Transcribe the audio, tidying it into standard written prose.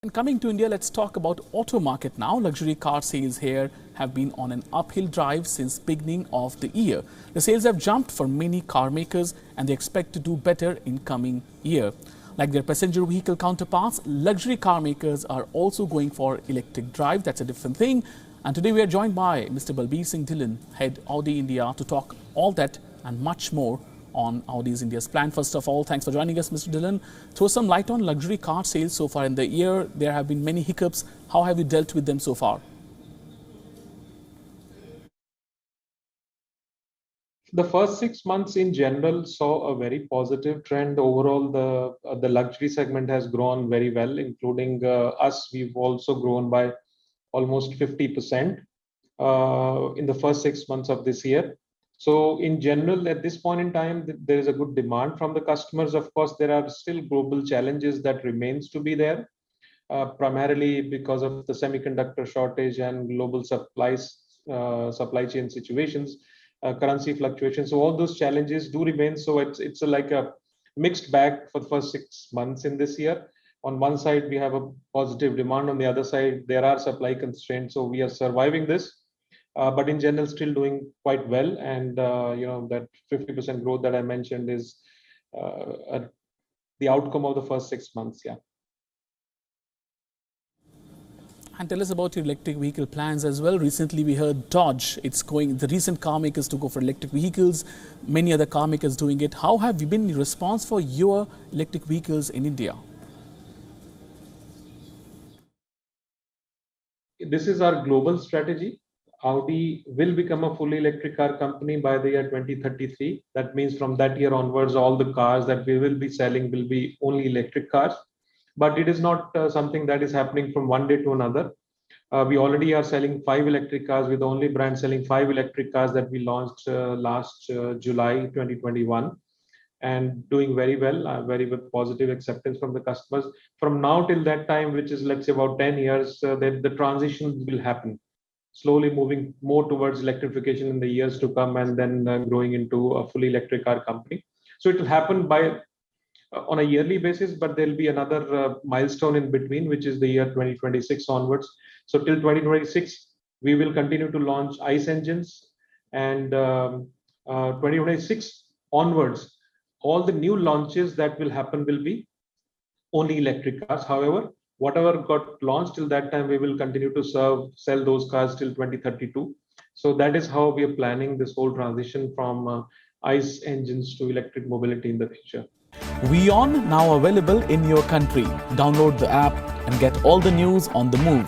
And coming to India, let's talk about auto market now. Luxury car sales here have been on an uphill drive since beginning of the year. The sales have jumped for many car makers and they expect to do better in coming year. Like their passenger vehicle counterparts, luxury car makers are also going for electric drive. That's a different thing. And today we are joined by Mr Balbir Singh Dhillon, head Audi India, to talk all that and much more on Audi's India's plan. First of all, thanks for joining us, Mr. Dhillon. Throw some light on luxury car sales so far in the year. There have been many hiccups. How have you dealt with them so far? The first 6 months in general saw a very positive trend. Overall, the luxury segment has grown very well, including us. We've also grown by almost 50% in the first 6 months of this year. So in general, at this point in time, there is a good demand from the customers. Of course, there are still global challenges that remains to be there, primarily because of the semiconductor shortage and global supply chain situations, currency fluctuations. So all those challenges do remain. So it's like a mixed bag for the first 6 months in this year. On one side, we have a positive demand. On the other side, there are supply constraints. So we are surviving this. But in general, still doing quite well. And, that 50% growth that I mentioned is the outcome of the first 6 months. Yeah. And tell us about your electric vehicle plans as well. Recently, we heard Dodge. The recent car makers to go for electric vehicles. Many other car makers doing it. How have you been in response for your electric vehicles in India? This is our global strategy. Audi will become a fully electric car company by the year 2033. That means from that year onwards, all the cars that we will be selling will be only electric cars. But it is not something that is happening from one day to another. We already are selling 5 electric cars. With the only brand selling 5 electric cars that we launched last July 2021. And doing very well, very positive acceptance from the customers. From now till that time, which is, let's say, about 10 years, the transition will happen. Slowly moving more towards electrification in the years to come, and then growing into a fully electric car company. So it will happen on a yearly basis, but there'll be another milestone in between, which is the year 2026 onwards. So till 2026, we will continue to launch ICE engines, and 2026 onwards, all the new launches that will happen will be only electric cars. However, whatever got launched till that time, we will continue to sell those cars till 2032. So that is how we are planning this whole transition from ICE engines to electric mobility in the future. WION now available in your country. Download the app and get all the news on the move.